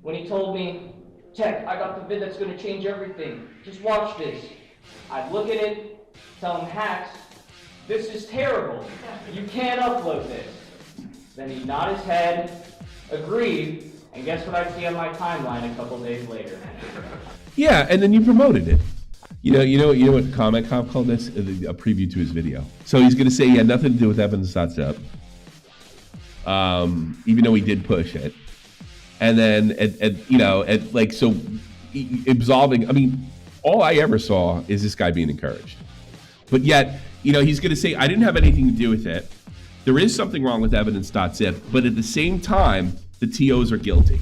when he told me, Tech, I got the vid that's going to change everything. Just watch this. I'd look at it, tell him, Hacks, this is terrible. You can't upload this. Then he'd nod his head, agreed, and guess what I'd see on my timeline a couple days later. Yeah, and then you promoted it. You know what Comment Cop called this? A preview to his video. So he's going to say he had nothing to do with Evidence.zip, even though he did push it. And then, so absolving. I mean, all I ever saw is this guy being encouraged. But yet, he's going to say, I didn't have anything to do with it. There is something wrong with Evidence.zip, but at the same time, the TOs are guilty.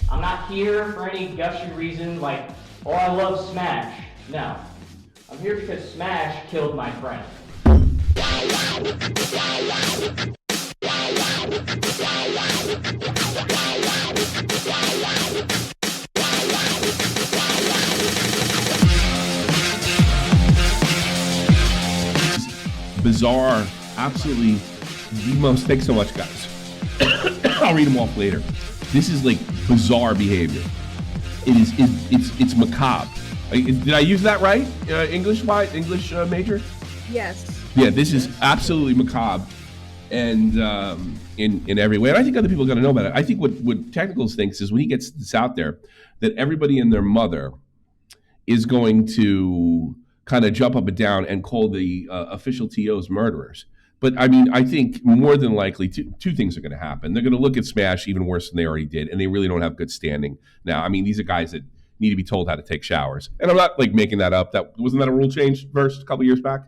I'm not here for any gushy reason like, oh, I love Smash. No. I'm here because Smash killed my friend. Bizarre, absolutely the most. Thanks so much, guys. I'll read them off later. This is like bizarre behavior. It's macabre. Did I use that right? English major? Yes. Yeah, this is absolutely macabre, and in every way. And I think other people are going to know about it. I think what Technicals thinks is when he gets this out there, that everybody and their mother is going to kind of jump up and down and call the official TOs murderers. But I mean, I think more than likely two things are going to happen. They're going to look at Smash even worse than they already did, and they really don't have good standing now. I mean, these are guys that need to be told how to take showers. And I'm not like making that up. Wasn't that a rule change first a couple years back?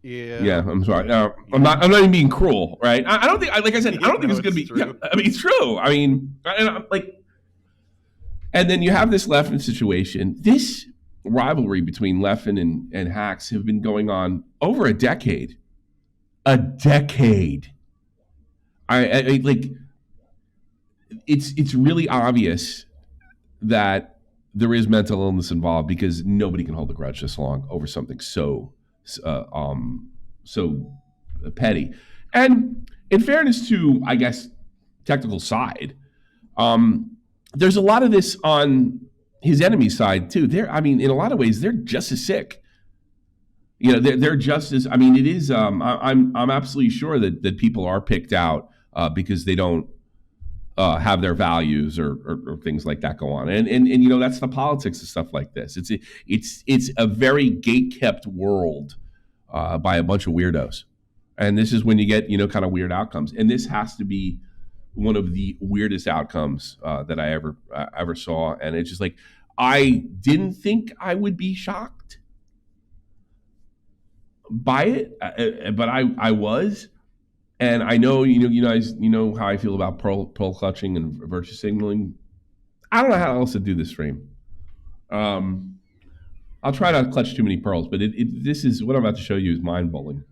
Yeah, I'm sorry. I'm not even being cruel, right? I don't think, like I said, I don't think it's going to be. Yeah, I mean, it's true. I mean, and then you have this Leffen situation. This rivalry between Leffen and Hacks have been going on over a decade. I like. It's really obvious that there is mental illness involved because nobody can hold a grudge this long over something so petty. And in fairness to, I guess, technical side, there's a lot of this on his enemy's side too. In a lot of ways, they're just as sick. They're just as. I mean, it is. I'm absolutely sure that people are picked out because they don't have their values or things like that go on, and that's the politics of stuff like this. It's a very gate-kept world by a bunch of weirdos, and this is when you get kind of weird outcomes. And this has to be one of the weirdest outcomes that I ever saw. And it's just like, I didn't think I would be shocked by it, but I was. And I know, you guys, how I feel about pearl clutching and virtue signaling. I don't know how else to do this stream. I'll try not to clutch too many pearls, but this is what I'm about to show you is mind-blowing.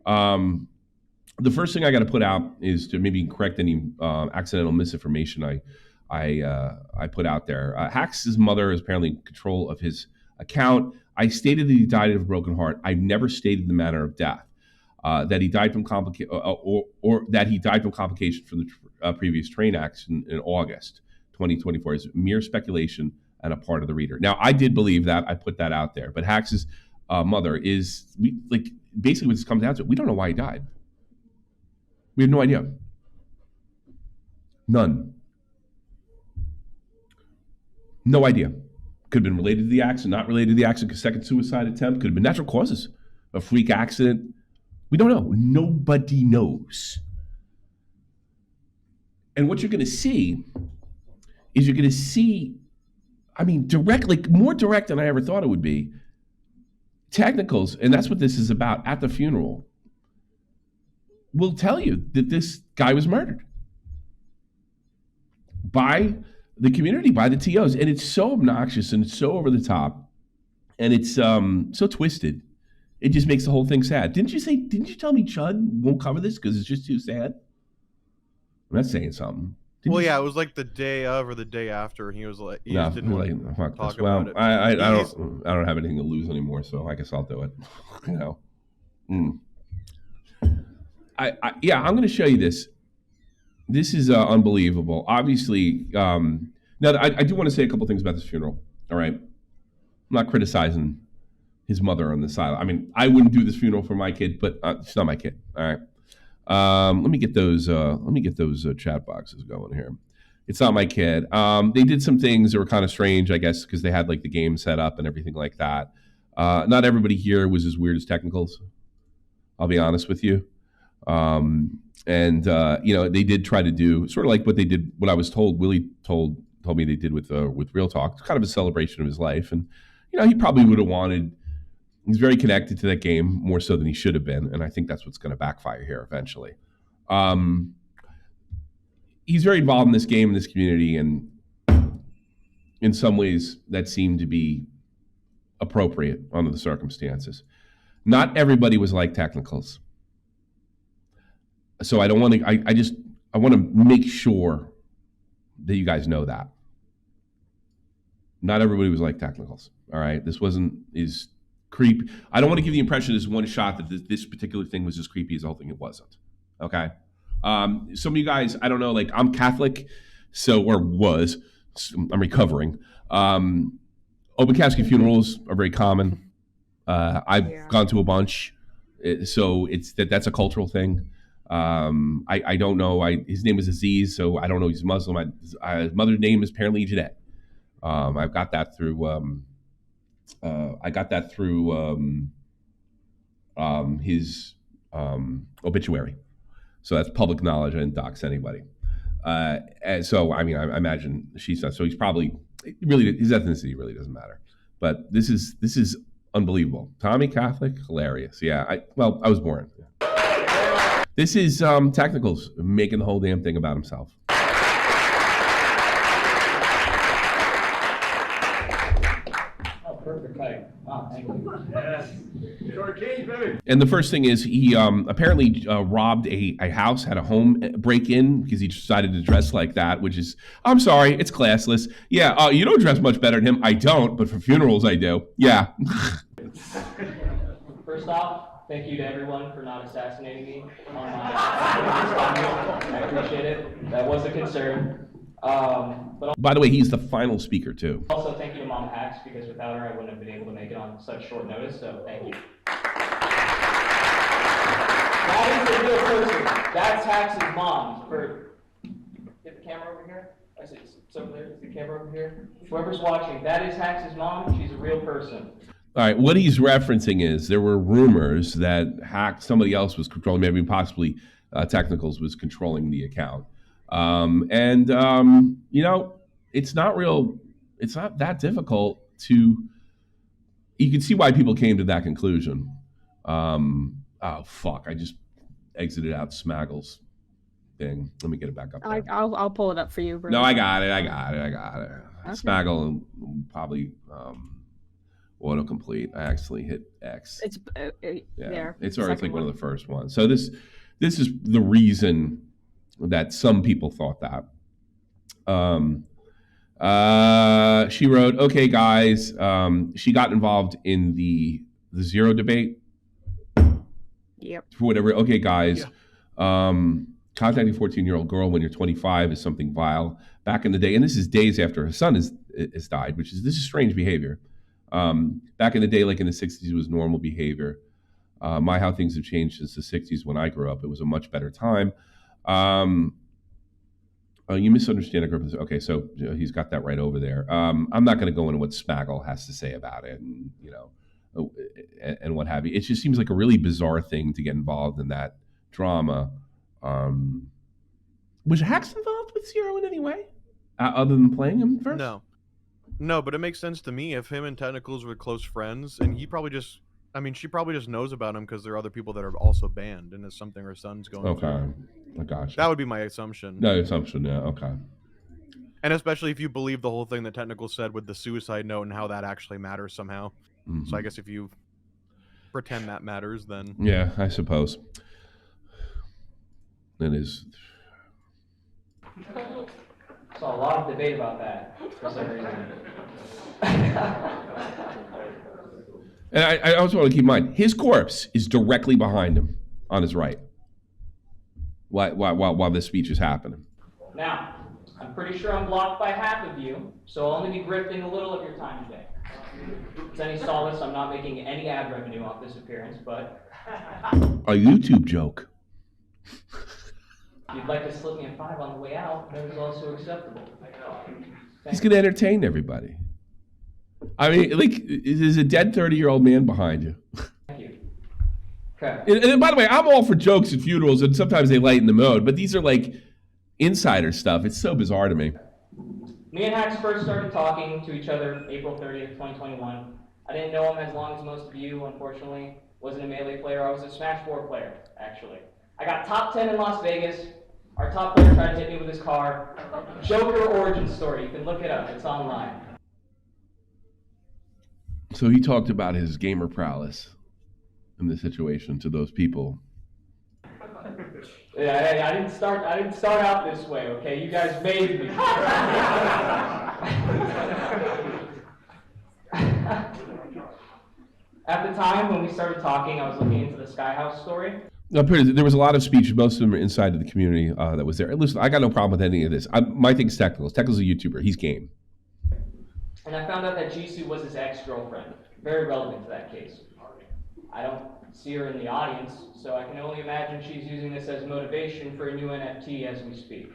The first thing I got to put out is to maybe correct any accidental misinformation I put out there. Hacks' mother is apparently in control of his account. I stated that he died of a broken heart. I've never stated the manner of death. That he died from or that he died from complications from the previous train accident in August 2024 is mere speculation and a part of the reader. Now, I did believe that. I put that out there. But Hacks' mother is basically what this comes down to. We don't know why he died. We have no idea. None. No idea. Could have been related to the accident, not related to the accident, second suicide attempt. Could have been natural causes, a freak accident. We don't know. Nobody knows. And what you're going to see is more direct than I ever thought it would be. Technicals, and that's what this is about at the funeral, will tell you that this guy was murdered by the community, by the TOs. And it's so obnoxious and it's so over the top and it's so twisted. It just makes the whole thing sad. Didn't you tell me Chud won't cover this because it's just too sad? I'm not saying something. It was like the day of or the day after, and he was like, just didn't want to talk about it. I don't have anything to lose anymore, so I guess I'll do it. I'm going to show you this. This is unbelievable. Obviously, now I do want to say a couple things about this funeral. All right, I'm not criticizing his mother on the side. I mean, I wouldn't do this funeral for my kid, but she's not my kid. All right. Let me get those. Chat boxes going here. It's not my kid. They did some things that were kind of strange, I guess, because they had like the game set up and everything like that. Not everybody here was as weird as Technicals. I'll be honest with you. They did try to do sort of like what they did. What I was told, Willie told me they did with Real Talk. It's kind of a celebration of his life, and he probably would have wanted. He's very connected to that game more so than he should have been, and I think that's what's going to backfire here eventually. He's very involved in this game, in this community, and in some ways that seemed to be appropriate under the circumstances. Not everybody was like Technicals. So I don't want to, I want to make sure that you guys know that. Not everybody was like Technicals, all right? This wasn't as creepy. I don't want to give the impression as one shot that this particular thing was as creepy as the whole thing. It wasn't, okay? Some of you guys, I don't know, like I'm Catholic, I'm recovering. Open casket funerals are very common. I've gone to a bunch, so that's a cultural thing. I don't know. His name is Aziz, so I don't know. He's Muslim. His mother's name is apparently Jeanette. I got that through his obituary. So that's public knowledge. I didn't dox anybody. And so I imagine she's not. So he's probably his ethnicity really doesn't matter. But this is unbelievable. Tommy Catholic, hilarious. Yeah. I was born. This is Technicals making the whole damn thing about himself. Perfect night. Wow, thank you. Yes. Short change, baby. And the first thing is he apparently robbed a house, had a home break-in because he decided to dress like that, which is, I'm sorry, it's classless. Yeah, you don't dress much better than him. I don't, but for funerals I do. Yeah. First off, thank you to everyone for not assassinating me on my I appreciate it. That was a concern. By the way, he's the final speaker too. Also, thank you to Mom Hacks, because without her, I wouldn't have been able to make it on such short notice. So, thank you. That is a real person. That's Hacks' mom. Get the camera over here. I see it's over there. Is the camera over here? Whoever's watching, that is Hacks' mom. She's a real person. All right. What he's referencing is there were rumors that somebody else was controlling, maybe possibly Technicals was controlling the account. It's not that difficult you can see why people came to that conclusion. I just exited out Smaggle's thing. Let me get it back up there. I'll pull it up for you, bro. No, I got it. Okay. Smaggle probably autocomplete. I actually hit X. It's there. It's like one of the first ones. So this is the reason that some people thought that. She wrote, okay, guys, she got involved in the Zero debate. Yep. For whatever. Okay, guys, contacting a 14-year-old girl when you're 25 is something vile. Back in the day, and this is days after her son has died, this is strange behavior. Back in the day, like in the 60s, it was normal behavior. How things have changed since the 60s when I grew up. It was a much better time. You misunderstand a group. Okay, so he's got that right over there. I'm not going to go into what Smaggle has to say about it, and and what have you. It just seems like a really bizarre thing to get involved in that drama. Was Hacks involved with Zero in any way, other than playing him first? No, but it makes sense to me if him and Technicals were close friends, and she probably just knows about him because there are other people that are also banned, and it's something her son's going through. Okay, I gotcha. That would be my assumption. No assumption, yeah, okay. And especially if you believe the whole thing that Technicals said with the suicide note and how that actually matters somehow. Mm-hmm. So I guess if you pretend that matters, then... Yeah, I suppose. It is... Saw a lot of debate about that for some reason. And I also want to keep in mind, his corpse is directly behind him on his right. while this speech is happening. Now, I'm pretty sure I'm blocked by half of you, so I'll only be grifting a little of your time today. As any solace, I'm not making any ad revenue off this appearance, but A YouTube joke. if you'd like to slip me a 5 on the way out, that is also acceptable. He's going to entertain everybody. I mean, like, there's a dead 30-year-old man behind you. Thank you. Okay. And by the way, I'm all for jokes at funerals, and sometimes they lighten the mood, but these are like insider stuff. It's so bizarre to me. Me and Hax first started talking to each other April 30th, 2021. I didn't know him as long as most of you, unfortunately. Wasn't a Melee player, I was a Smash 4 player, actually. I got top 10 in Las Vegas. Our top player tried to hit me with his car. Joker origin story, you can look it up, it's online. So he talked about his gamer prowess in the situation to those people. Yeah, I didn't start out this way, okay? You guys made me. At the time when we started talking, I was looking into the Skyhouse story. No, there was a lot of speeches. Most of them are inside of the community that was there. Listen, I got no problem with any of this. My thing's Technicals. Technicals is a YouTuber. He's game. And I found out that Jisoo was his ex-girlfriend. Very relevant to that case. I don't see her in the audience, so I can only imagine she's using this as motivation for a new NFT as we speak.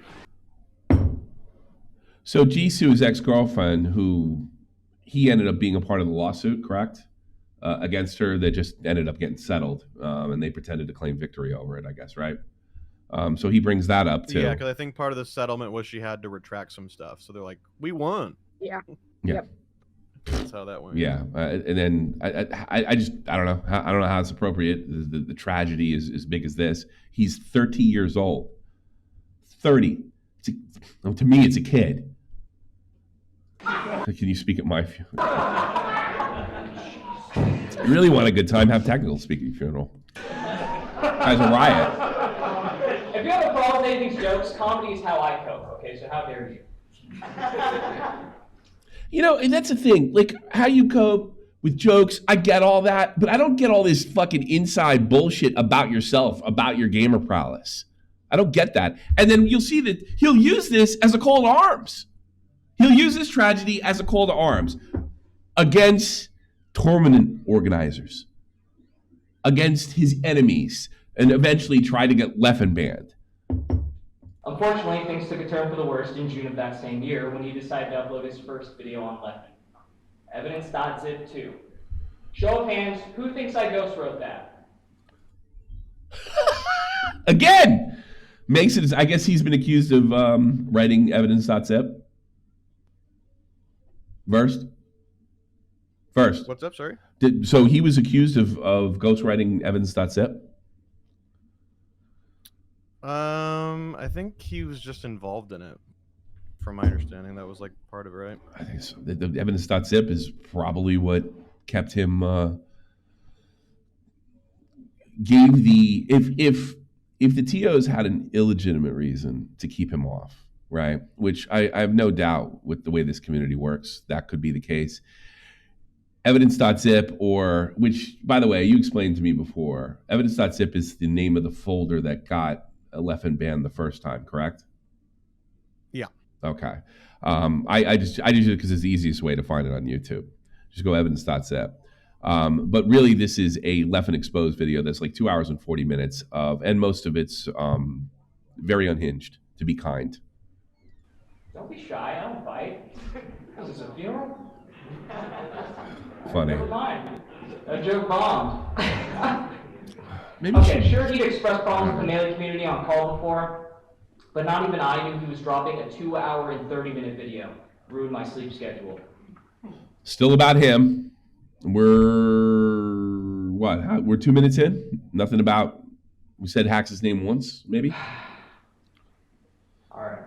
So Jisoo's ex-girlfriend, who he ended up being a part of the lawsuit, correct? Against her, that just ended up getting settled, and they pretended to claim victory over it, I guess, right? So he brings that up too. Yeah, because I think part of the settlement was she had to retract some stuff. So they're like, we won. Yeah. Yeah. Yep. That's how that went. Yeah, and then I don't know. I don't know how it's appropriate. The tragedy is as big as this. He's 30 years old. 30. To me, it's a kid. Can you speak at my funeral? You really want a good time? Have Technical speak at your funeral. Guys, a riot. If you have a problem with anything's jokes, comedy is how I cope, okay? So how dare you? You know, and that's the thing. Like, how you cope with jokes, I get all that, but I don't get all this fucking inside bullshit about yourself, about your gamer prowess. I don't get that. And then you'll see that he'll use this as a call to arms. He'll use this tragedy as a call to arms against tournament organizers, against his enemies, and eventually try to get Leffen banned. Unfortunately, things took a turn for the worst in June of that same year when he decided to upload his first video on Leffen. Evidence.zip 2. Show of hands, who thinks I ghost wrote that? Again! Makes it, I guess he's been accused of writing Evidence.zip. First. What's up, sorry? So he was accused of ghostwriting Evidence.zip? I think he was just involved in it. From my understanding, that was like part of it, right? I think so. The Evidence.zip is probably what kept him, gave the, if the TOs had an illegitimate reason to keep him off, right? Which I have no doubt with the way this community works, that could be the case. Evidence.zip, or, which, by the way, you explained to me before, Evidence.zip is the name of the folder that got Leffen banned the first time, correct? Yeah. Okay. I just do it because it's the easiest way to find it on YouTube. Just go Evidence.zip. But really, this is a Leffen exposed video that's like 2 hours and 40 minutes of, and most of it's very unhinged, to be kind. Don't be shy, I don't fight. Is this a funeral? Funny. Never mind. A joke bombed. Maybe Okay, sure he'd expressed problems with the Melee community on call before, but not even I knew he was dropping a 2 hour and 30-minute video. Ruined my sleep schedule. Still about him. We're, what, we're 2 minutes in? Nothing about, we said Hax's name once, maybe? All right.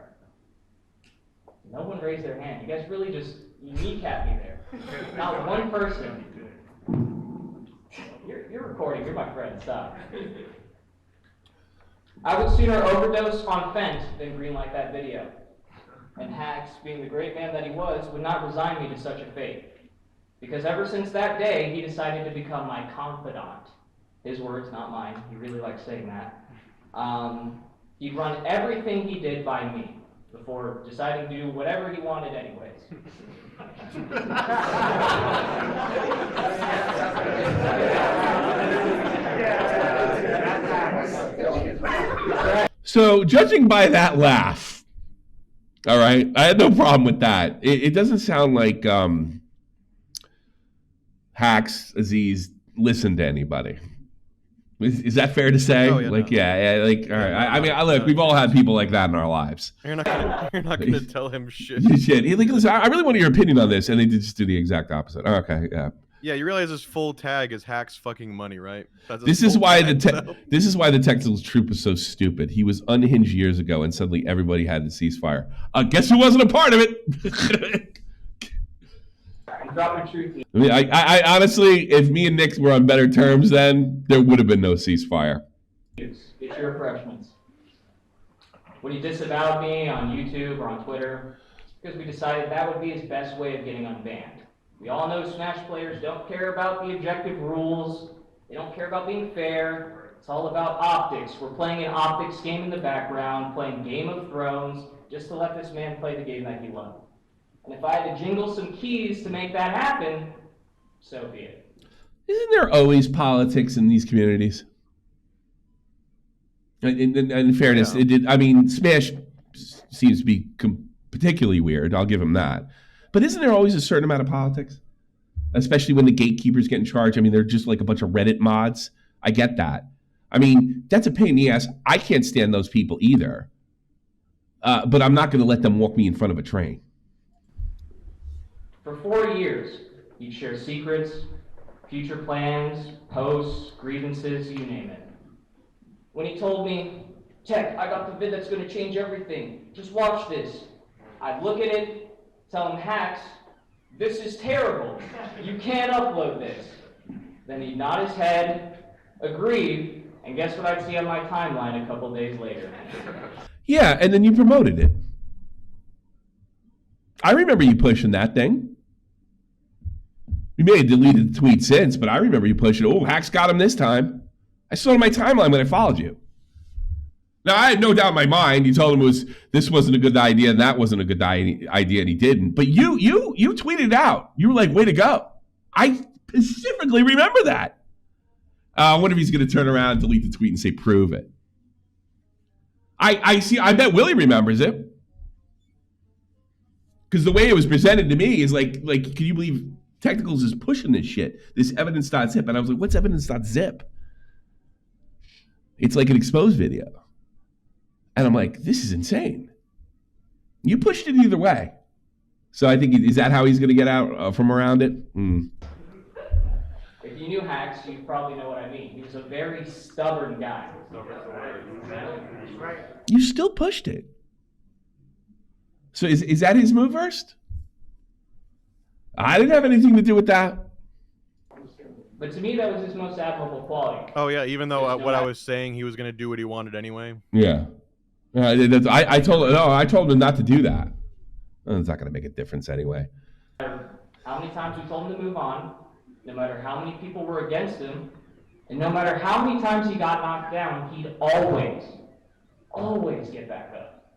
No one raised their hand. You guys really just kneecap me there. Not one person. You're recording. You're my friend. Stop. I would sooner overdose on Fent than greenlight that video. And Hax, being the great man that he was, would not resign me to such a fate. Because ever since that day, he decided to become my confidant. His words, not mine. He really likes saying that. He'd run everything he did by me before deciding to do whatever he wanted anyways. So, judging by that laugh, all right, I had no problem with that. It doesn't sound like Hacks Aziz listened to anybody. Is that fair to say? Oh, yeah, like, no. yeah, like, all right. I mean, look, we've all had people like that in our lives. You're not gonna tell him shit. Shit. Like, listen, I really want your opinion on this, and they did just do the exact opposite. Okay, yeah. Yeah, you realize his full tag is Hacks fucking money, right? That's his This is full why tag, this is why the technical troop is so stupid. He was unhinged years ago, and suddenly everybody had the ceasefire. Guess who wasn't a part of it? Drop the truth. I mean, I honestly, if me and Nick were on better terms, then there would have been no ceasefire. Get your refreshments. When he disavowed me on YouTube or on Twitter, it's because we decided that would be his best way of getting unbanned. We all know Smash players don't care about the objective rules. They don't care about being fair. It's all about optics. We're playing an optics game in the background, playing Game of Thrones, just to let this man play the game that he loved. And if I had to jingle some keys to make that happen, so be it. Isn't there always politics in these communities? In fairness, Yeah. it did. I mean, Smash seems to be particularly weird. I'll give him that. But isn't there always a certain amount of politics? Especially when the gatekeepers get in charge. I mean, they're just like a bunch of Reddit mods. I get that. I mean, that's a pain in the ass. I can't stand those people either. But I'm not going to let them walk me in front of a train. For 4 years, he'd share secrets, future plans, posts, grievances, you name it. When he told me, Tech, I got the vid that's going to change everything. Just watch this. I'd look at it, tell him, Hacks, this is terrible. You can't upload this. Then he'd nod his head, agree, and guess what I'd see on my timeline a couple days later? Yeah, and then you promoted it. I remember you pushing that thing. You may have deleted the tweet since, but I remember you pushing, oh, Hacks got him this time. I saw it on my timeline when I followed you. Now, I had no doubt in my mind. You told him this wasn't a good idea and that wasn't a good idea, and he didn't. But you tweeted it out. You were like, way to go. I specifically remember that. I wonder if he's going to turn around, delete the tweet, and say, prove it. I bet Willie remembers it. Because the way it was presented to me is like, can you believe Technicals is pushing this shit, this Evidence.zip? And I was like, what's Evidence.zip? It's like an exposed video. And I'm like, this is insane. You pushed it either way. So I think, is that how he's going to get out from around it? If you knew Hacks, you'd probably know what I mean. He was a very stubborn guy. You still pushed it. So is that his move first? I didn't have anything to do with that. But to me, that was his most admirable quality. Oh yeah, even though what I was saying, he was gonna do what he wanted anyway. Yeah. I told him not to do that. It's not going to make a difference anyway. No matter how many times we told him to move on, no matter how many people were against him, and no matter how many times he got knocked down, he'd always get back up.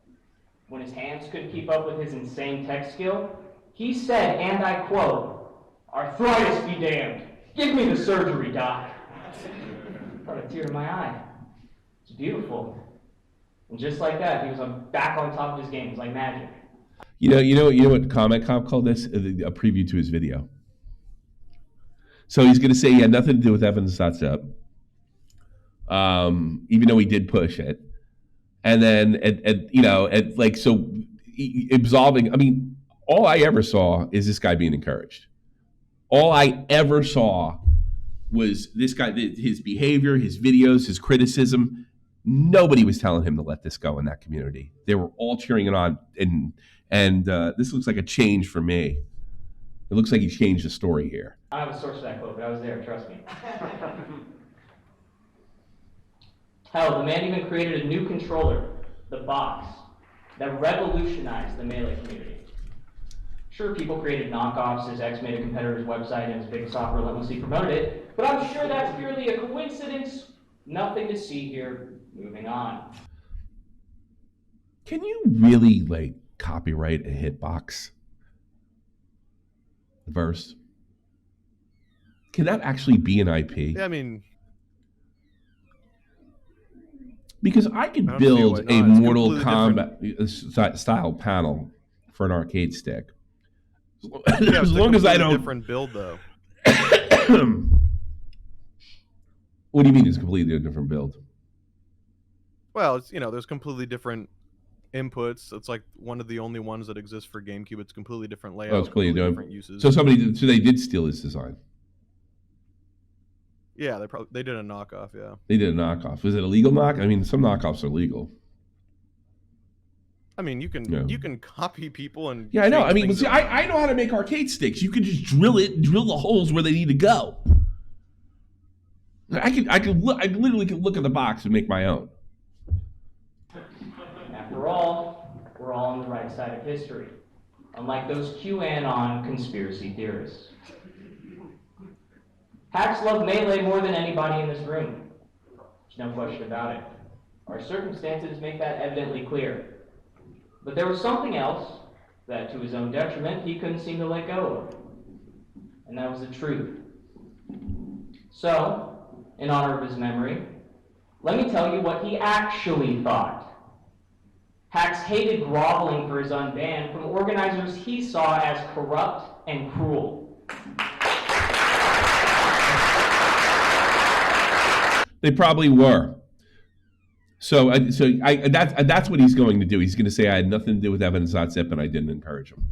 When his hands couldn't keep up with his insane tech skill, he said, and I quote, "Arthritis be damned. Give me the surgery, doc." Brought a tear to my eye. It's beautiful. And just like that, he was back on top of his game. It was like magic. You know what Comment Comp called this? A preview to his video. So he's going to say he had nothing to do with Evidence.zip, even though he did push it. And then, absolving. I mean, all I ever saw is this guy being encouraged. All I ever saw was this guy, his behavior, his videos, his criticism. Nobody was telling him to let this go in that community. They were all cheering it on, and this looks like a change for me. It looks like he changed the story here. I don't have a source for that quote, but I was there, trust me. Hell, the man even created a new controller, the box, that revolutionized the Melee community. Sure, people created knockoffs, his ex made a competitor's website, and his big soft relentlessly promoted it, but I'm sure that's purely a coincidence. Nothing to see here. Moving on. Can you really like copyright a hitbox verse? Can that actually be an IP? Yeah, I mean, Because I could I don't see build why a not. It's Mortal completely Kombat style panel for an arcade stick. yeah, As it's long a as I completely don't. different build though. What do you mean it's completely a different build? Well, it's there's completely different inputs. It's like one of the only ones that exists for GameCube. It's completely different layout, Oh, it's completely different uses. So they did steal his design. Yeah, they did a knockoff. Yeah. They did a knockoff. Was it a legal knock? I mean, some knockoffs are legal. I mean, you can copy people and Yeah, I know. change I mean, things see, around. I know how to make arcade sticks. You can just drill the holes where they need to go. I literally can look at the box and make my own. After all, we're all on the right side of history, unlike those QAnon conspiracy theorists. Hacks love Melee more than anybody in this room. There's no question about it. Our circumstances make that evidently clear. But there was something else that, to his own detriment, he couldn't seem to let go of. And that was the truth. So, in honor of his memory, let me tell you what he actually thought. Hacks hated groveling for his unban from organizers he saw as corrupt and cruel. They probably were. So that's what he's going to do. He's going to say I had nothing to do with Evidence.zip and I didn't encourage him.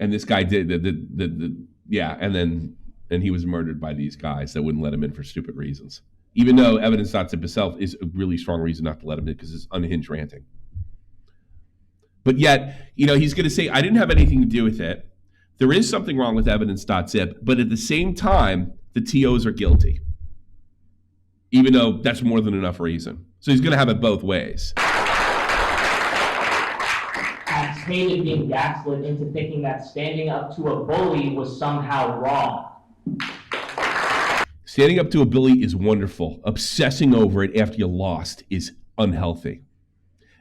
And this guy did and he was murdered by these guys that wouldn't let him in for stupid reasons. Even though Evidence.zip itself is a really strong reason not to let him in because it's unhinged ranting. But yet, he's going to say I didn't have anything to do with it. There is something wrong with Evidence.zip, but at the same time, the TOs are guilty. Even though that's more than enough reason. So he's going to have it both ways. Hacks hated being gaslit into thinking that standing up to a bully was somehow wrong. Standing up to a bully is wonderful. Obsessing over it after you lost is unhealthy.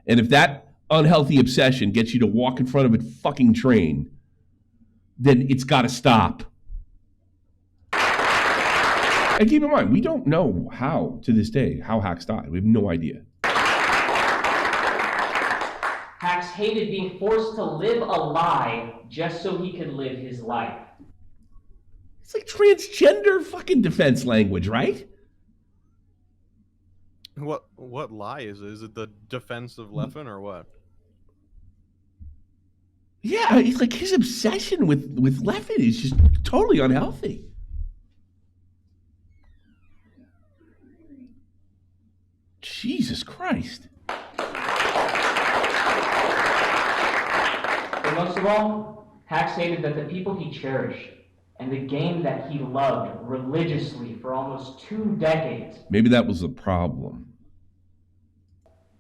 And if that unhealthy obsession gets you to walk in front of a fucking train, then it's got to stop. And keep in mind, we don't know how, to this day, how Hacks died. We have no idea. Hacks hated being forced to live a lie just so he could live his life. It's like transgender fucking defense language, right? What lie is it? Is it the defense of Leffen or what? Yeah, it's like his obsession with Leffen is just totally unhealthy. Jesus Christ. But most of all, Hacks hated that the people he cherished and the game that he loved religiously for almost 2 decades Maybe that was the problem.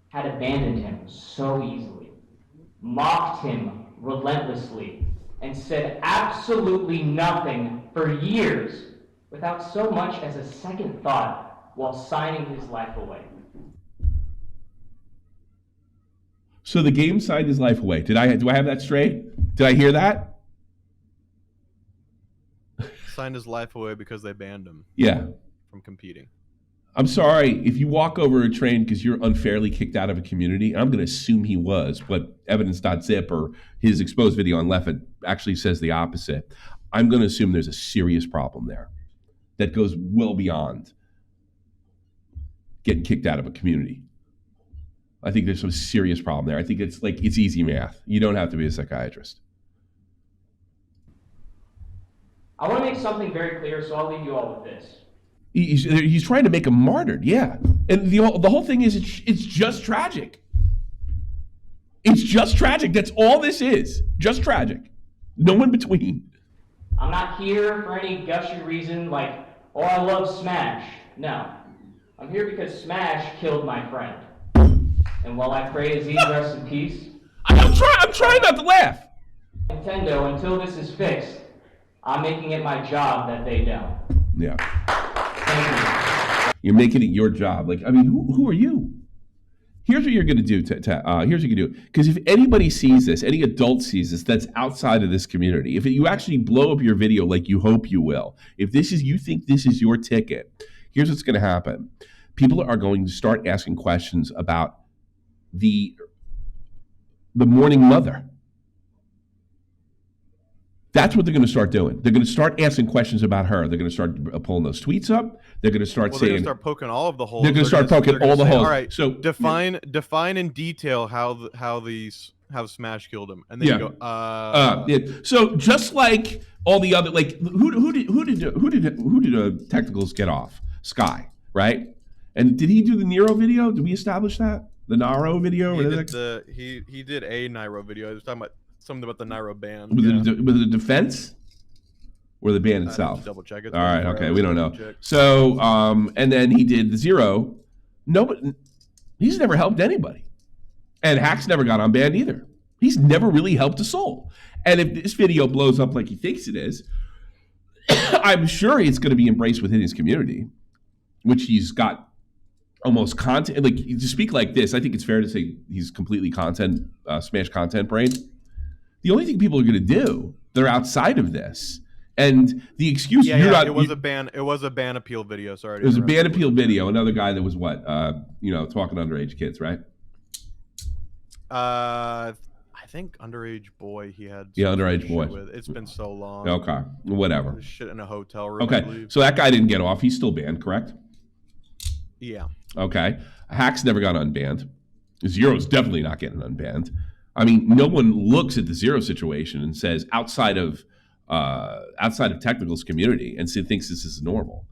had abandoned him so easily, mocked him relentlessly, and said absolutely nothing for years without so much as a second thought while signing his life away. So the game signed his life away. Do I have that straight? Did I hear that? Signed his life away because they banned him Yeah. from competing. I'm sorry, if you walk over a train because you're unfairly kicked out of a community, I'm going to assume he was, but Evidence.zip or his exposed video on Leffen actually says the opposite. I'm going to assume there's a serious problem there that goes well beyond getting kicked out of a community. I think there's some serious problem there. I think it's easy math. You don't have to be a psychiatrist. I want to make something very clear, so I'll leave you all with this. He's trying to make him martyred, yeah. And the whole thing is it's just tragic. It's just tragic. That's all this is. Just tragic. No in between. I'm not here for any gushy reason like, oh, I love Smash. No. I'm here because Smash killed my friend. And while I pray Aziz rest in peace, I'm trying not to laugh. Nintendo, until this is fixed, I'm making it my job that they don't. Yeah. Thank you. You're making it your job. Like, I mean, who are you? Here's what you're going to do. Here's what you can do. Because if anybody sees this, any adult sees this that's outside of this community, if you actually blow up your video like you hope you will, if you think this is your ticket, here's what's going to happen. People are going to start asking questions about the mourning mother. That's what they're going to start doing. They're going to start asking questions about her. They're going to start pulling those tweets up. They're going to start saying. They're going to start poking all of the holes. They're going to start poking all the holes. All right. So define in detail how Smash killed him, and then you go. So just like all the other, like who did Technicals get off? Sky, right? And did he do the Nero video? Did we establish that? The Naro video? He did a Nairo video. I was talking about something about the Nairo ban. With the defense or the ban itself? Double check it. All right, okay, we don't know. So, and then he did the Zero. No, but he's never helped anybody. And Hack's never got unbanned either. He's never really helped a soul. And if this video blows up like he thinks it is, I'm sure it's going to be embraced within his community, which he's got almost content. Like, to speak like this, I think it's fair to say he's completely Smash content brain. The only thing people are going to do, they're outside of this. And the excuse it was a ban appeal video. Sorry. It was a ban appeal video. Another guy that was talking to underage kids, right? I think underage boy he had. Yeah, underage boy. It's been so long. Okay, whatever. There's shit in a hotel room. Okay, so that guy didn't get off. He's still banned, correct? Yeah. Okay. Hack's never got unbanned. Zero's definitely not getting unbanned. I mean, no one looks at the Zero situation and says outside of Technical's community and thinks this is normal.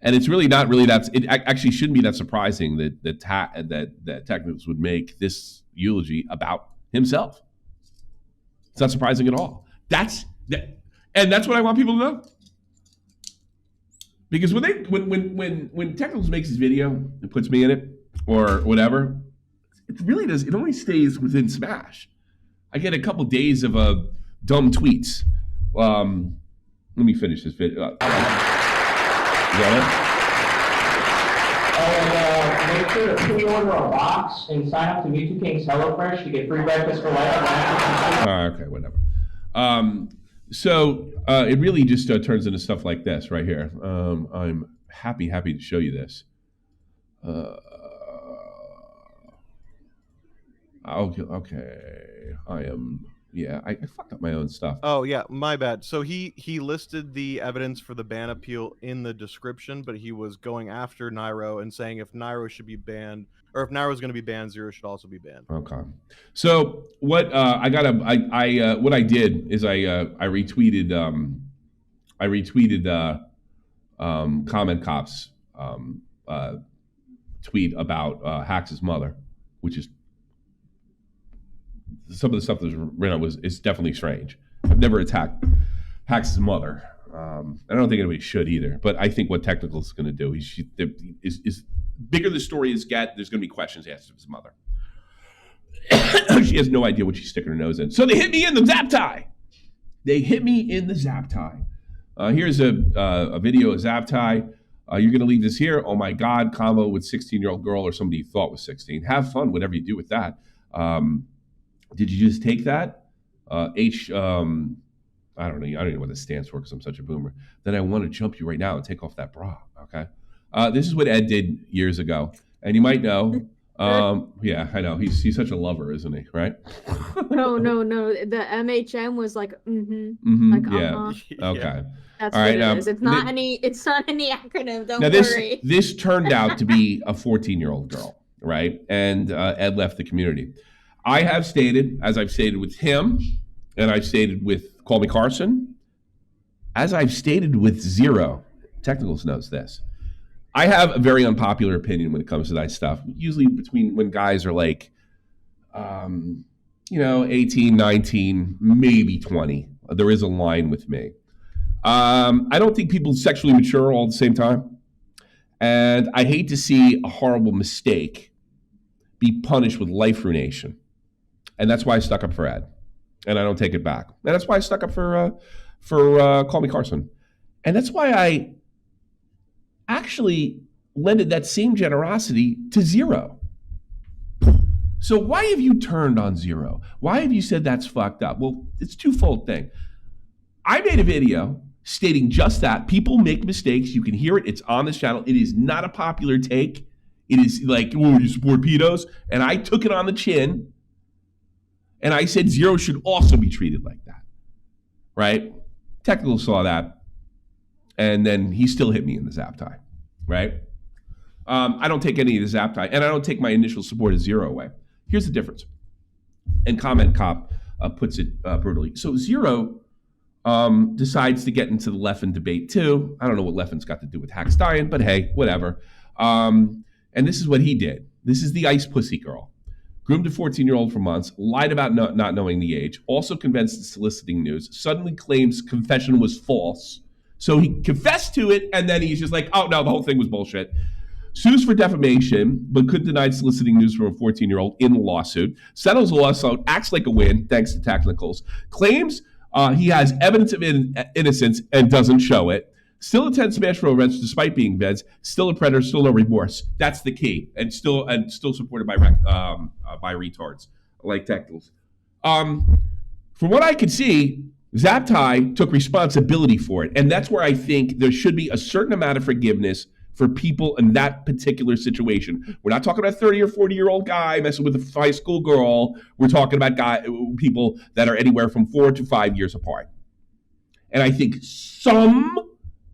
And it's really not really it actually shouldn't be that surprising that Technicals would make this eulogy about himself. It's not surprising at all. And that's what I want people to know. Because when Technicals makes his video and puts me in it or whatever, it really does. It only stays within Smash. I get a couple days of dumb tweets. Let me finish this video. You got it? Make sure to pre-order a box and sign up to Mewtwo King's HelloFresh to get free breakfast for life. Okay, whatever. So it really just turns into stuff like this right here. I'm happy to show you this. Okay. I fucked up my own stuff. Oh yeah, my bad. So he listed the evidence for the ban appeal in the description, but he was going after Nairo and saying if Nairo should be banned, or if Nairo is going to be banned, Zero should also be banned. Okay. So what what I did is I retweeted Comment Cop's tweet about Hack's mother, which is some of the stuff that was written on is definitely strange. I've never attacked Hack's mother. I don't think anybody should either. But I think what Technical is going to do is bigger the story is there's going to be questions asked of his mother. She has no idea what she's sticking her nose in. So they hit me in the zap tie. Here's a video of zap tie. You're going to leave this here. Oh my God, combo with 16-year-old girl or somebody you thought was 16. Have fun, whatever you do with that. Did you just take that? I don't know what this stands for because I'm such a boomer. Then I want to jump you right now and take off that bra. Okay. This is what Ed did years ago, and you might know. Yeah, I know. He's such a lover, isn't he? Right? No. The MHM was like, Yeah. Okay. That's all right, what it is. It's not any acronym. Don't worry. This turned out to be a 14-year-old girl, right? And Ed left the community. I have stated, as I've stated with him, and I've stated with Call Me Carson, as I've stated with Zero, Technicals knows this. I have a very unpopular opinion when it comes to that stuff. Usually between when guys are like, 18, 19, maybe 20. There is a line with me. I don't think people sexually mature all at the same time. And I hate to see a horrible mistake be punished with life ruination. And that's why I stuck up for Ed. And I don't take it back. And that's why I stuck up for Call Me Carson. And that's why I actually lended that same generosity to Zero. So why have you turned on Zero? Why have you said that's fucked up? Well, it's twofold thing. I made a video stating just that. People make mistakes. You can hear it. It's on this channel. It is not a popular take. It is like, oh, you support pedos? And I took it on the chin. And I said Zero should also be treated like that. Right? Technical saw that. And then he still hit me in the zap tie. Right? I don't take any of the zap tie. And I don't take my initial support of Zero away. Here's the difference. And Comment Cop puts it brutally. So Zero decides to get into the Leffen debate too. I don't know what Leffen's got to do with Hacks dying, but hey, whatever. And this is what he did. This is the ice pussy girl. Groomed a 14-year-old for months, lied about not knowing the age, also convinced the soliciting news, suddenly claims confession was false. So he confessed to it, and then he's just like, oh no, the whole thing was bullshit. Sues for defamation, but could deny soliciting news from a 14-year-old in the lawsuit. Settles the lawsuit, acts like a win, thanks to technicals. Claims he has evidence of innocence and doesn't show it. Still attends Smashville events despite being veds. Still a predator, still no remorse. That's the key. And still supported by retards like technicals. From what I could see, Zaptai took responsibility for it. And that's where I think there should be a certain amount of forgiveness for people in that particular situation. We're not talking about a 30 or 40-year-old guy messing with a high school girl. We're talking about people that are anywhere from 4 to 5 years apart. And I think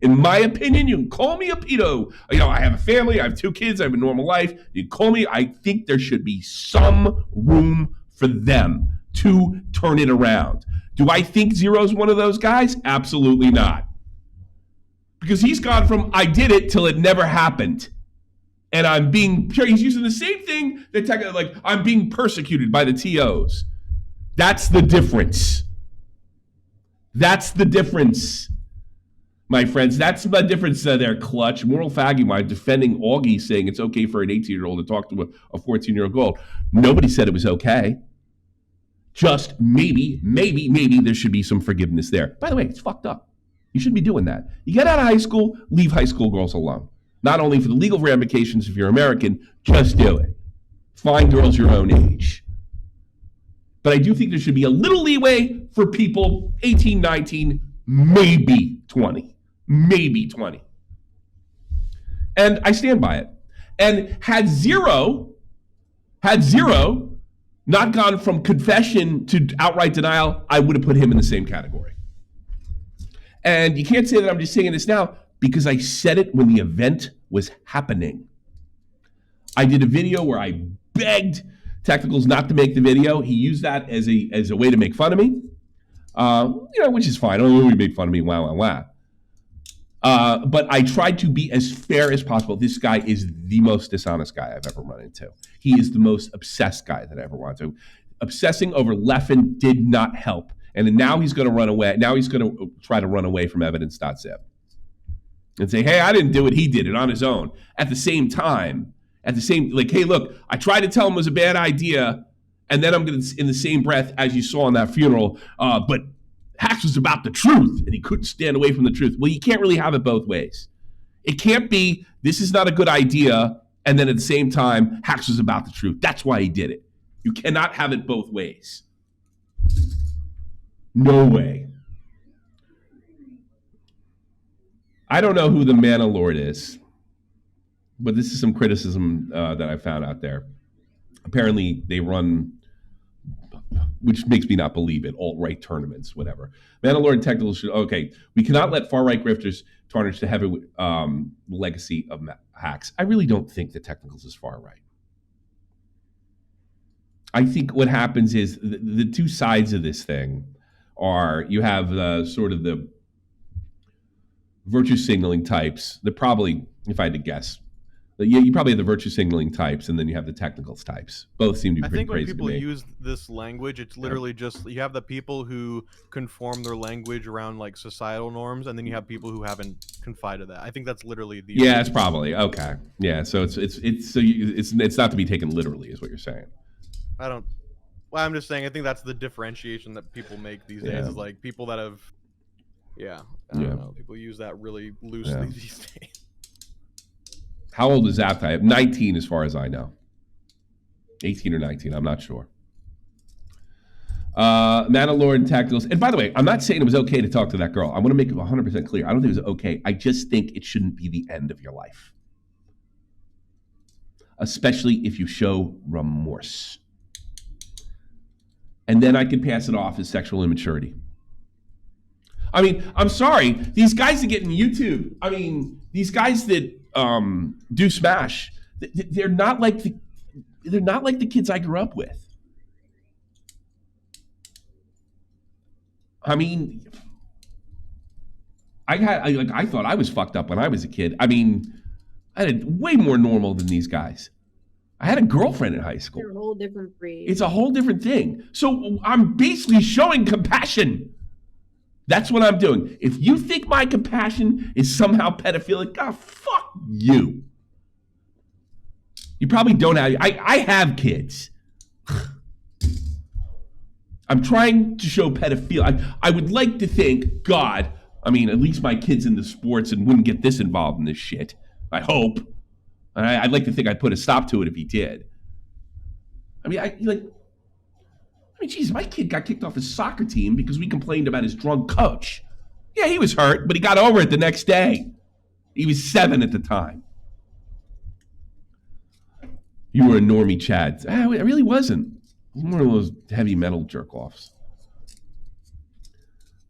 in my opinion, you can call me a pedo. You know, I have a family, I have 2 kids, I have a normal life. You can call me, I think there should be some room for them to turn it around. Do I think Zero's one of those guys? Absolutely not. Because he's gone from I did it till it never happened. And he's using the same thing that like I'm being persecuted by the TOs. That's the difference. That's the difference, my friends. That's the difference there, Clutch. Moral Faggy defending Augie, saying it's okay for an 18-year-old to talk to a 14-year-old girl. Nobody said it was okay. Just maybe there should be some forgiveness there. By the way, it's fucked up. You shouldn't be doing that. You get out of high school, leave high school girls alone. Not only for the legal ramifications if you're American, just do it. Find girls your own age. But I do think there should be a little leeway for people 18, 19, maybe 20. Maybe 20. And I stand by it. And had Zero not gone from confession to outright denial, I would have put him in the same category. And you can't say that I'm just saying this now because I said it when the event was happening. I did a video where I begged Technicals not to make the video. He used that as a way to make fun of me, which is fine. Oh, he made fun of me, wow. But I tried to be as fair as possible. This guy is the most dishonest guy I've ever run into. He is the most obsessed guy that I ever run into. Obsessing over Leffen did not help. And now he's going to run away. Now he's going to try to run away from Evidence.zip and say, hey, I didn't do it. He did it on his own. At the same time, hey, look, I tried to tell him it was a bad idea. And then I'm going to, in the same breath, as you saw in that funeral, but Hacks was about the truth and he couldn't stand away from the truth. Well, you can't really have it both ways. It can't be, this is not a good idea. And then at the same time, Hacks was about the truth. That's why he did it. You cannot have it both ways. No way. I don't know who the Mana Lord is, but this is some criticism that I found out there. Apparently, they run, which makes me not believe it, alt-right tournaments, whatever. Mana Lord and Technicals should, okay, we cannot let far-right grifters tarnish the heavy legacy of Hacks. I really don't think the Technicals is far-right. I think what happens is the two sides of this thing are you have sort of the virtue signaling types that probably, if I had to guess, you probably have the virtue signaling types and then you have the technicals types. Both seem to be pretty crazy to me. I think when people use this language, it's literally just, you have the people who conform their language around like societal norms, and then you have people who haven't confided that. I think that's literally the... Yeah, it's probably, okay. Yeah, so it's not to be taken literally is what you're saying. Well, I'm just saying, I think that's the differentiation that people make these days, is like people that have, I don't know, people use that really loosely these days. How old is Zaptai? 19 as far as I know. 18 or 19, I'm not sure. Mandalore and Tacticals. And by the way, I'm not saying it was okay to talk to that girl. I want to make it 100% clear. I don't think it was okay. I just think it shouldn't be the end of your life. Especially if you show remorse. And then I can pass it off as sexual immaturity. I mean, I'm sorry. These guys that get in YouTube, I mean, these guys that do Smash, they're not like the kids I grew up with. I mean, I thought I was fucked up when I was a kid. I mean, I had it way more normal than these guys. I had a girlfriend in high school. They're a whole different breed. It's a whole different thing. So I'm basically showing compassion. That's what I'm doing. If you think my compassion is somehow pedophilic, fuck you. You probably don't have. I have kids. I'm trying to show pedophilia. I would like to think, God, I mean, at least my kid's into sports and wouldn't get this involved in this shit. I hope. I'd like to think I'd put a stop to it if he did. I mean, geez, my kid got kicked off his soccer team because we complained about his drunk coach. Yeah, he was hurt, but he got over it the next day. He was 7 at the time. You were a normie, Chad. I really wasn't. I was one of those heavy metal jerk-offs.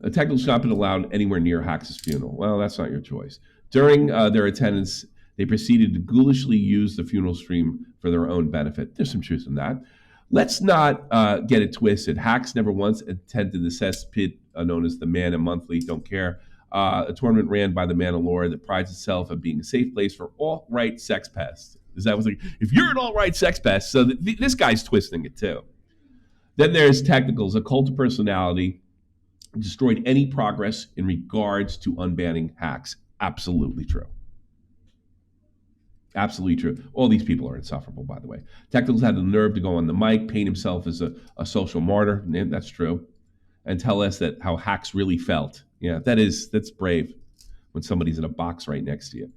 A technical shop isn't allowed anywhere near Hax's funeral. Well, that's not your choice. During their attendance, they proceeded to ghoulishly use the funeral stream for their own benefit. There's some truth in that. Let's not get it twisted. Hax never once attended the cesspit known as the Man and Monthly. Don't care. A tournament ran by the Mandalore that prides itself on being a safe place for alt-right sex pests. That was like, if you're an alt-right sex pest, so this guy's twisting it too. Then there's Technicals, a cult of personality, destroyed any progress in regards to unbanning Hax. Absolutely true. Absolutely true. All these people are insufferable, by the way. Technicals had the nerve to go on the mic, paint himself as a social martyr. Yeah, that's true. And tell us that how Hax really felt. Yeah, that's brave when somebody's in a box right next to you.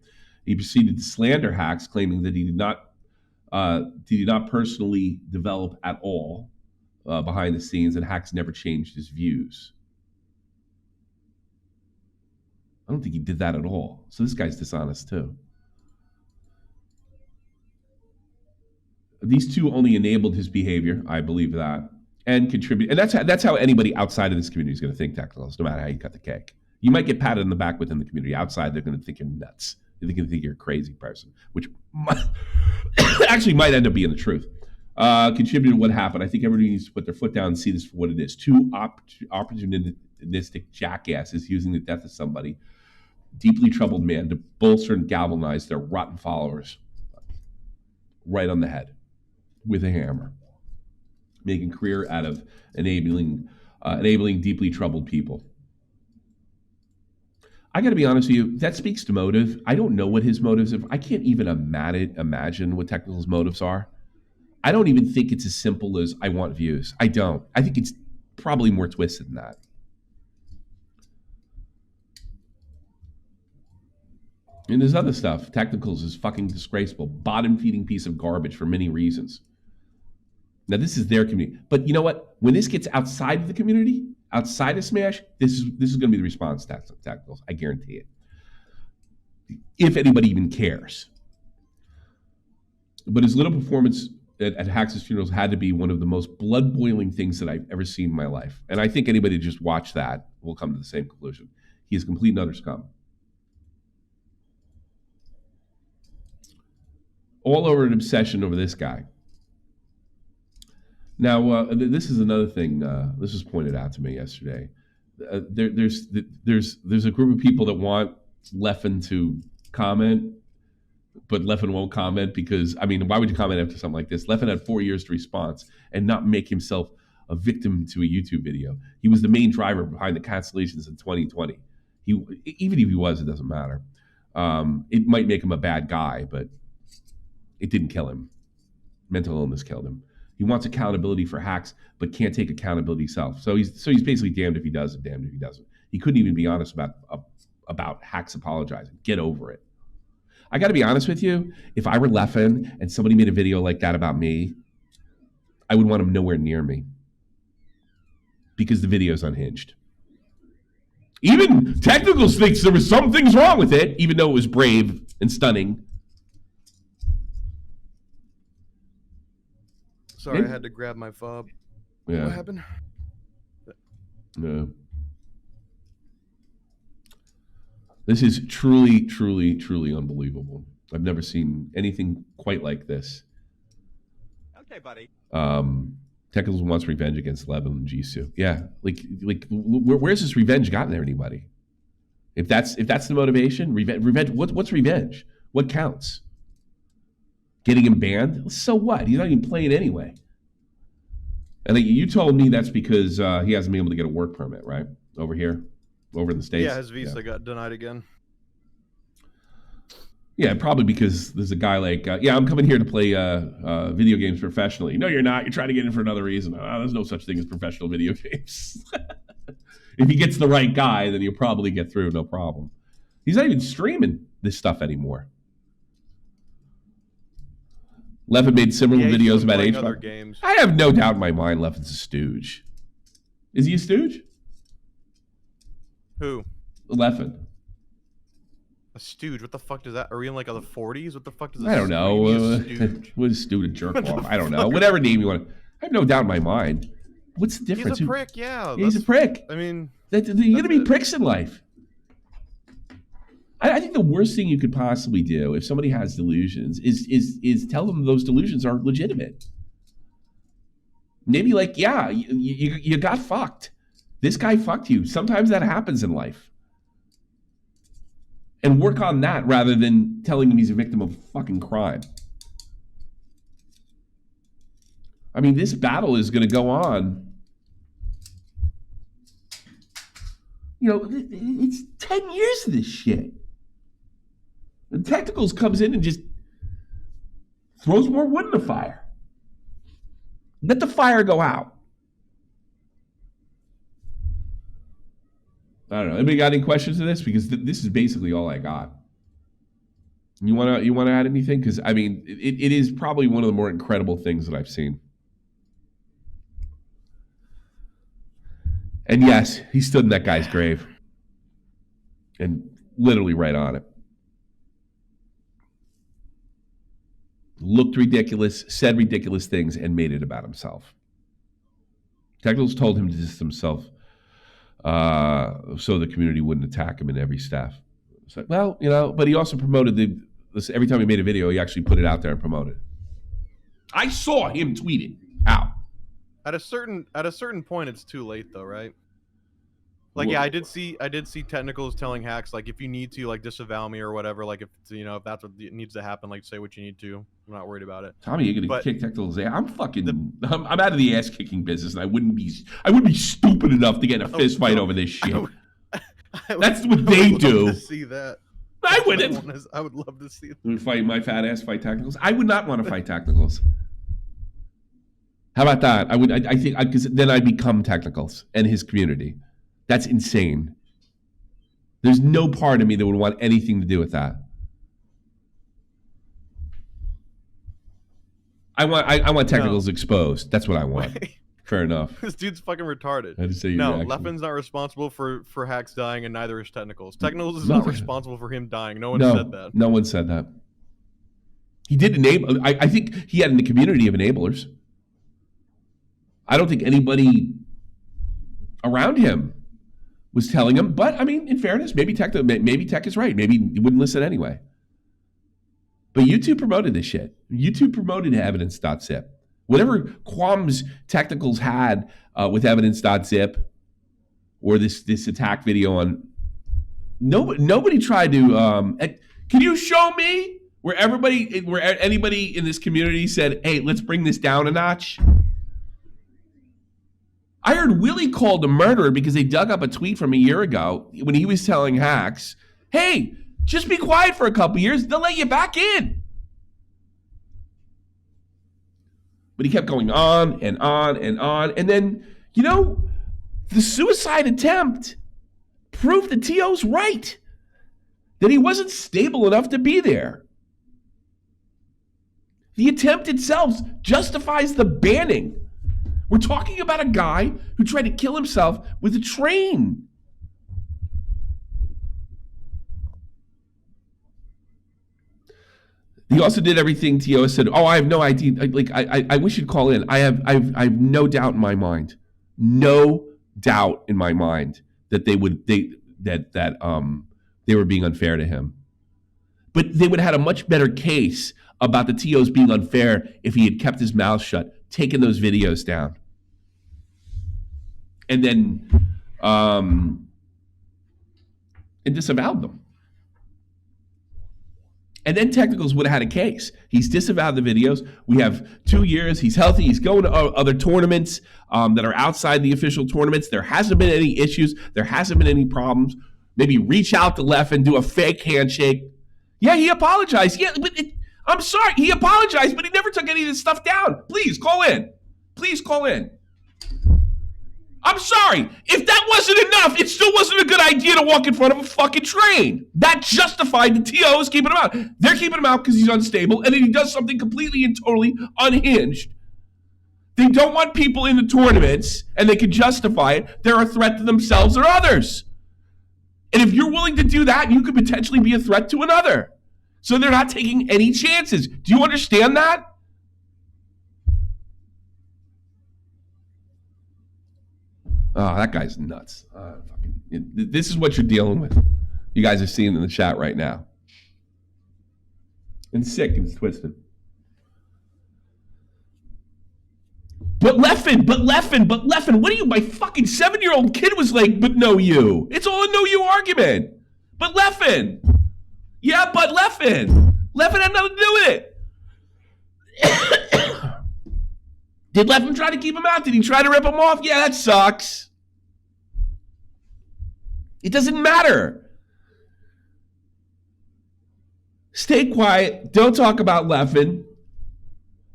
He proceeded to slander Hax, claiming that he did not personally develop at all behind the scenes, and Hax never changed his views. I don't think he did that at all. So this guy's dishonest too. These two only enabled his behavior, I believe that, and contribute. And that's how anybody outside of this community is going to think, Technicals, no matter how you cut the cake. You might get patted on the back within the community. Outside, they're going to think you're nuts. They're going to think you're a crazy person, which actually might end up being the truth. Contributed to what happened. I think everybody needs to put their foot down and see this for what it is. Two opportunistic jackasses using the death of somebody, deeply troubled man, to bolster and galvanize their rotten followers. Right on the head with a hammer, making career out of enabling deeply troubled people. I got to be honest with you, that speaks to motive. I don't know what his motives are. I can't even imagine what Technical's motives are. I don't even think it's as simple as I want views. I don't. I think it's probably more twisted than that. And there's other stuff. Technicals is fucking disgraceful. Bottom-feeding piece of garbage for many reasons. Now, this is their community. But you know what? When this gets outside of the community, outside of Smash, this is going to be the response to Technicals. I guarantee it. If anybody even cares. But his little performance at Hax's funerals had to be one of the most blood-boiling things that I've ever seen in my life. And I think anybody who just watched that will come to the same conclusion. He is complete and utter scum. All over an obsession over this guy. Now, this is another thing. This was pointed out to me yesterday. There's a group of people that want Leffen to comment, but Leffen won't comment because, I mean, why would you comment after something like this? Leffen had 4 years to respond and not make himself a victim to a YouTube video. He was the main driver behind the cancellations in 2020. Even if he was, it doesn't matter. It might make him a bad guy, but it didn't kill him. Mental illness killed him. He wants accountability for Hax, but can't take accountability himself. So he's basically damned if he does and damned if he doesn't. He couldn't even be honest about Hax apologizing. Get over it. I got to be honest with you. If I were Leffen and somebody made a video like that about me, I would want him nowhere near me because the video's unhinged. Even Technicals thinks there was some things wrong with it, even though it was brave and stunning. Sorry, I had to grab my fob. Yeah. What happened? No. This is truly, truly, truly unbelievable. I've never seen anything quite like this. Okay, buddy. Technicals wants revenge against Levin and Jisoo. Yeah, like, where's this revenge gotten there? Anybody? If that's the motivation, revenge. What's revenge? What counts? Getting him banned? So what? He's not even playing anyway. And you told me that's because he hasn't been able to get a work permit, right? Over here, over in the States. Yeah, his visa got denied again. Yeah, probably because there's a guy like, I'm coming here to play video games professionally. No, you're not. You're trying to get in for another reason. There's no such thing as professional video games. If he gets the right guy, then he'll probably get through, no problem. He's not even streaming this stuff anymore. Levin made similar videos about other games. I have no doubt in my mind Levin's a stooge. Is he a stooge? Who? Levin. A stooge? What the fuck does that? Are we in like the 40s? What the fuck does? I don't know. What is stooge? Jerk off? I don't know. Whatever name you want. I have no doubt in my mind. What's the difference? He's a prick. Yeah. He's a prick. I mean, you're gonna be pricks in life. I think the worst thing you could possibly do if somebody has delusions is tell them those delusions are legitimate. Maybe like, yeah, you got fucked. This guy fucked you. Sometimes that happens in life. And work on that rather than telling him he's a victim of fucking crime. I mean, this battle is going to go on. You know, it's 10 years of this shit. And Technicals comes in and just throws more wood in the fire. Let the fire go out. I don't know. Anybody got any questions to this? Because this is basically all I got. You wanna add anything? Because I mean, it is probably one of the more incredible things that I've seen. And yes, he stood in that guy's grave, and literally right on it. Looked ridiculous, said ridiculous things, and made it about himself. Technicals told him to distance himself so the community wouldn't attack him in every staff. So, well, you know, but he also promoted this every time he made a video, he actually put it out there and promoted it. I saw him tweet it out. At a certain point, it's too late, though, right? Like, yeah, I did see Technicals telling hacks, like, if you need to, like, disavow me or whatever, like, if that's what needs to happen, like, say what you need to. I'm not worried about it. Tommy, you're gonna kick Technicals' ass. I'm out of the ass kicking business, and I wouldn't be stupid enough to get in a fist fight over this shit. That's what they do. To see that. I wouldn't. I would love to see that. Would fight my fat ass, fight Technicals. I would not want to fight Technicals. How about that? I think because then I become Technicals and his community. That's insane. There's no part of me that would want anything to do with that. I want Technicals exposed. That's what I want. Fair enough. This dude's fucking retarded. I had to say no, Leffen's not responsible for Hacks dying, and neither is Technicals. Technicals is not responsible for him dying. No one said that. No one said that. He did enable. I think he had in the community of enablers. I don't think anybody around him was telling him. But I mean, in fairness, maybe Tech is right. Maybe he wouldn't listen anyway. But YouTube promoted this shit. YouTube promoted Evidence.zip. Whatever qualms Technicals had with Evidence.zip or this attack video on, nobody tried to. Can you show me where anybody in this community said, "Hey, let's bring this down a notch"? I heard Willie called a murderer because they dug up a tweet from a year ago when he was telling hacks, "Hey, just be quiet for a couple years. They'll let you back in." But he kept going on and on and on. And then, the suicide attempt proved that T.O.'s right. That he wasn't stable enough to be there. The attempt itself justifies the banning We're talking about a guy who tried to kill himself with a train. He also did everything T.O. said. Oh, I have no idea. I wish you'd call in. I have no doubt in my mind. No doubt in my mind that they were being unfair to him. But they would have had a much better case about the TOs being unfair if he had kept his mouth shut, taken those videos down, and then and disavowed them. And then Technicals would have had a case. He's disavowed the videos. We have 2 years. He's healthy. He's going to other tournaments that are outside the official tournaments. There hasn't been any issues. There hasn't been any problems. Maybe reach out to Leff and do a fake handshake. Yeah, he apologized. Yeah, but I'm sorry. He apologized, but he never took any of this stuff down. Please call in. Please call in. I'm sorry. If that wasn't enough, it still wasn't a good idea to walk in front of a fucking train. That justified the TOs keeping him out. They're keeping him out because he's unstable, and then he does something completely and totally unhinged. They don't want people in the tournaments, and they can justify it. They're a threat to themselves or others. And if you're willing to do that, you could potentially be a threat to another. So they're not taking any chances. Do you understand that? Oh, that guy's nuts. This is what you're dealing with. You guys are seeing in the chat right now. And sick and twisted. But Leffen. What are you, my fucking 7-year-old kid was like, but no you. It's all a no you argument. But Leffen. Yeah, but Leffen. Leffen had nothing to do with it. Did Leffen try to keep him out? Did he try to rip him off? Yeah, that sucks. It doesn't matter. Stay quiet. Don't talk about Leffen.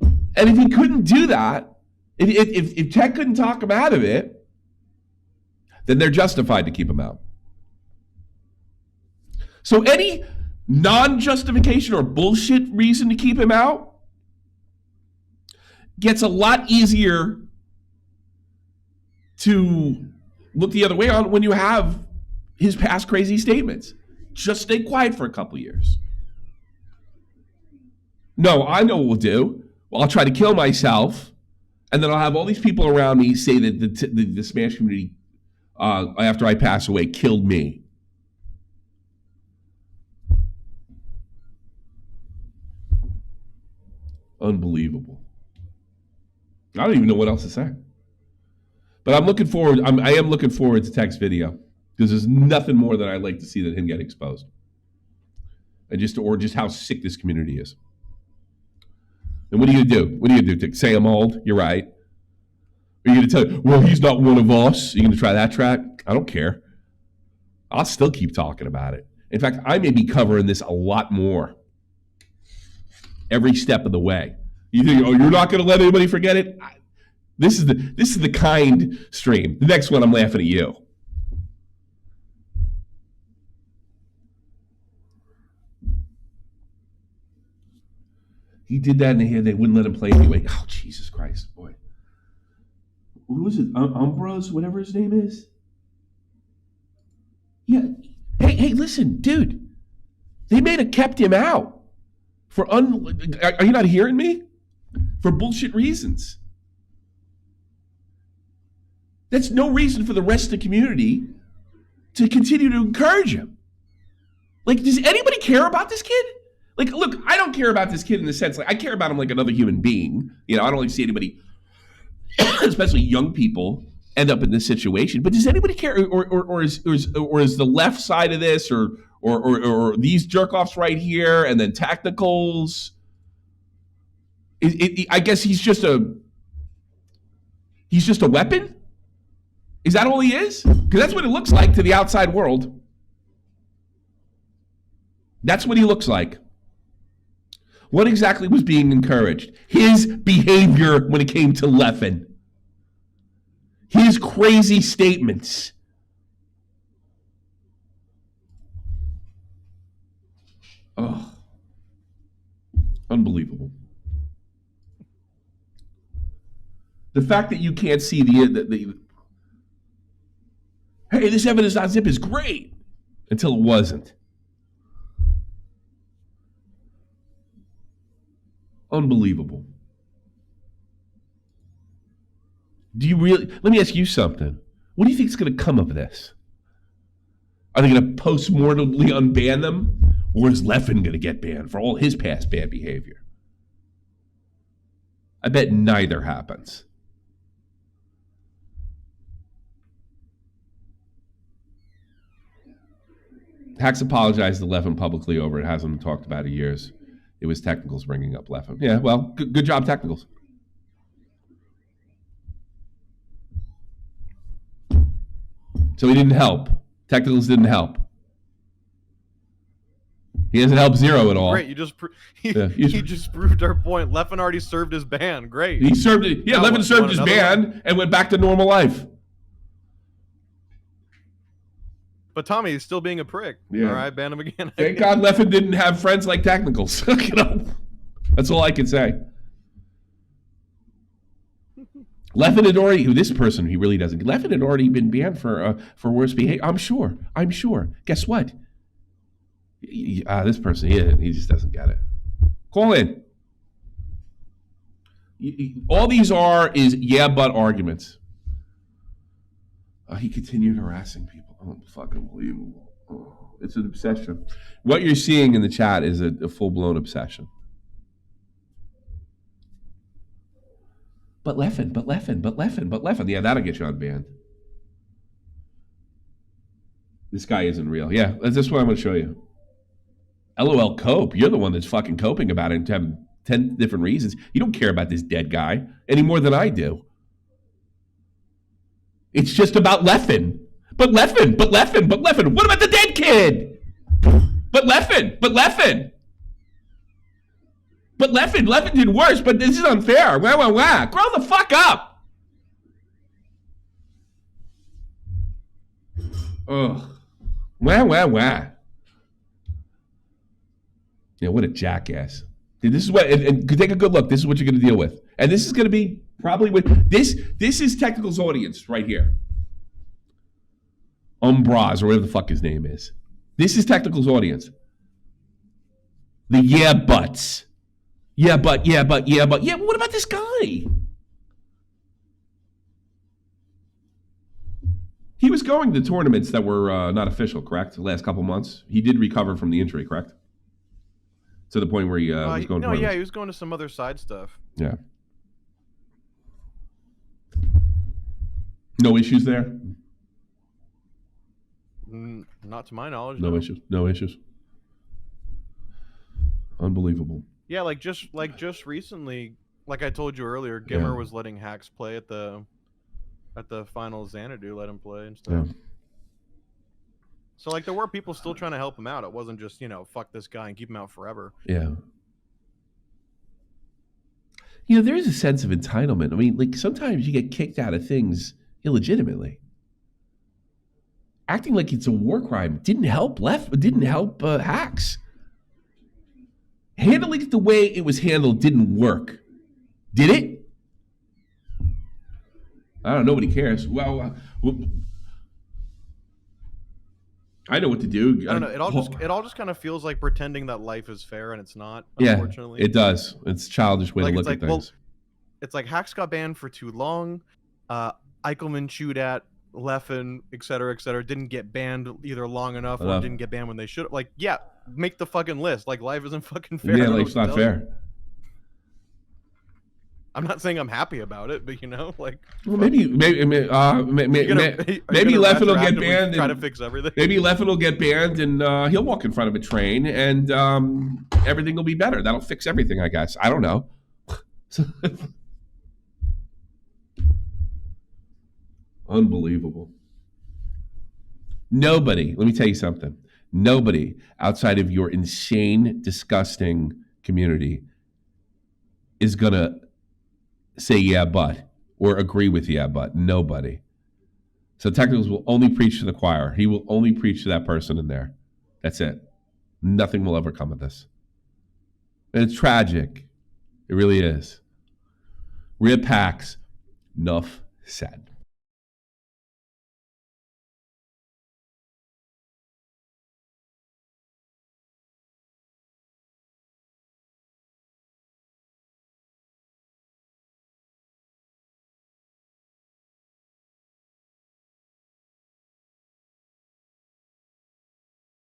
And if he couldn't do that, if Tech couldn't talk him out of it, then they're justified to keep him out. So any non-justification or bullshit reason to keep him out gets a lot easier to look the other way on when you have his past crazy statements. Just stay quiet for a couple years. No, I know what we'll do. Well, I'll try to kill myself, and then I'll have all these people around me say that the Smash community, after I pass away, killed me. Unbelievable. I don't even know what else to say. But I'm looking forward. I am looking forward to Tech's video because there's nothing more that I'd like to see than him get exposed, and just how sick this community is. And what are you gonna do? What are you gonna do? Say I'm old? You're right. Are you gonna tell? Well, he's not one of us. Are you gonna try that track? I don't care. I'll still keep talking about it. In fact, I may be covering this a lot more every step of the way. You think, oh, you're not going to let anybody forget it? This is the kind stream. The next one, I'm laughing at you. He did that in the hand. They wouldn't let him play anyway. Oh, Jesus Christ, boy. Who was it? Ambrose, whatever his name is? Yeah. Hey, listen, dude. They may have kept him out for are you not hearing me? For bullshit reasons. That's no reason for the rest of the community to continue to encourage him. Like, does anybody care about this kid? Like, look, I don't care about this kid in the sense, like, I care about him like another human being. You know, I don't like to see anybody, especially young people, end up in this situation. But does anybody care, or is the left side of this, or these jerk-offs right here, and then Technicals? I guess he's just a weapon? Is that all he is? Because that's what it looks like to the outside world. That's what he looks like. What exactly was being encouraged? His behavior when it came to Leffen. His crazy statements. Oh, unbelievable. The fact that you can't see the hey, this Evidence.zip is great until it wasn't. Unbelievable. Do you really? Let me ask you something. What do you think is going to come of this? Are they going to post-mortemly unban them? Or is Leffen going to get banned for all his past bad behavior? I bet neither happens. Hacks apologized to Leffen publicly over it. Hasn't been talked about in years. It was Technicals bringing up Leffen. Yeah, well, good job, Technicals. So he didn't help. Technicals didn't help. He hasn't helped zero at all. Great, you just just proved our point. Leffen already served his ban. Great. He served it. Yeah, Leffen served his ban and went back to normal life. But Tommy is still being a prick. Yeah. All right, ban him again. Thank God Leffen didn't have friends like Technicals. You know, that's all I can say. Leffen had already, this person, he really doesn't. Leffen had already been banned for worse behavior. I'm sure. Guess what? This person, he just doesn't get it. Call in. All these is yeah, but arguments. He continued harassing people. Oh, fucking unbelievable. Oh, it's an obsession. What you're seeing in the chat is a full-blown obsession. But Leffen. Yeah, that'll get you unbanned. This guy isn't real. Yeah, that's what I'm going to show you. LOL cope. You're the one that's fucking coping about it and having 10 different reasons. You don't care about this dead guy any more than I do. It's just about Leffen. But Leffen. What about the dead kid? But Leffen. Leffen did worse, but this is unfair. Wah. Grow the fuck up. Ugh. Wah. Yeah, what a jackass. Dude, this is what, and take a good look. This is what you're going to deal with. And this is going to be probably with, this is Technical's audience right here. Umbraz, or whatever the fuck his name is. This is Technical's audience. The yeah buts. Yeah, but. Yeah, what about this guy? He was going to tournaments that were not official, correct? The last couple months. He did recover from the injury, correct? To the point where he was going to tournaments. Yeah, he was going to some other side stuff. Yeah. No issues there? Not to my knowledge. No issues. Unbelievable. Yeah, like just recently, like I told you earlier, Gimmer was letting Hacks play at the final Xanadu, let him play and stuff. Yeah. So like there were people still trying to help him out. It wasn't just, fuck this guy and keep him out forever. Yeah. There is a sense of entitlement. I mean, like sometimes you get kicked out of things illegitimately. Acting like it's a war crime didn't help Hacks. Handling it the way it was handled didn't work. Did it? I don't know. Nobody cares. Well, I know what to do. I don't know. It all just kind of feels like pretending that life is fair and it's not. Unfortunately, it does. It's a childish way to look at things. Well, it's like Hacks got banned for too long. Eichelman chewed at Leffen, et cetera, didn't get banned either long enough or didn't get banned when they should. Like, yeah, make the fucking list. Like, life isn't fucking fair. Yeah, life's not fair. I'm not saying I'm happy about it, but like. Well, maybe Leffen will get banned. Try to fix everything. Maybe Leffen will get banned, and he'll walk in front of a train, and everything will be better. That'll fix everything, I guess. I don't know. Unbelievable. Nobody, let me tell you something. Nobody outside of your insane, disgusting community is going to say, yeah, but, or agree with yeah, but. Nobody. So Technicals will only preach to the choir. He will only preach to that person in there. That's it. Nothing will ever come of this. And it's tragic. It really is. Rip Hacks. Enough said.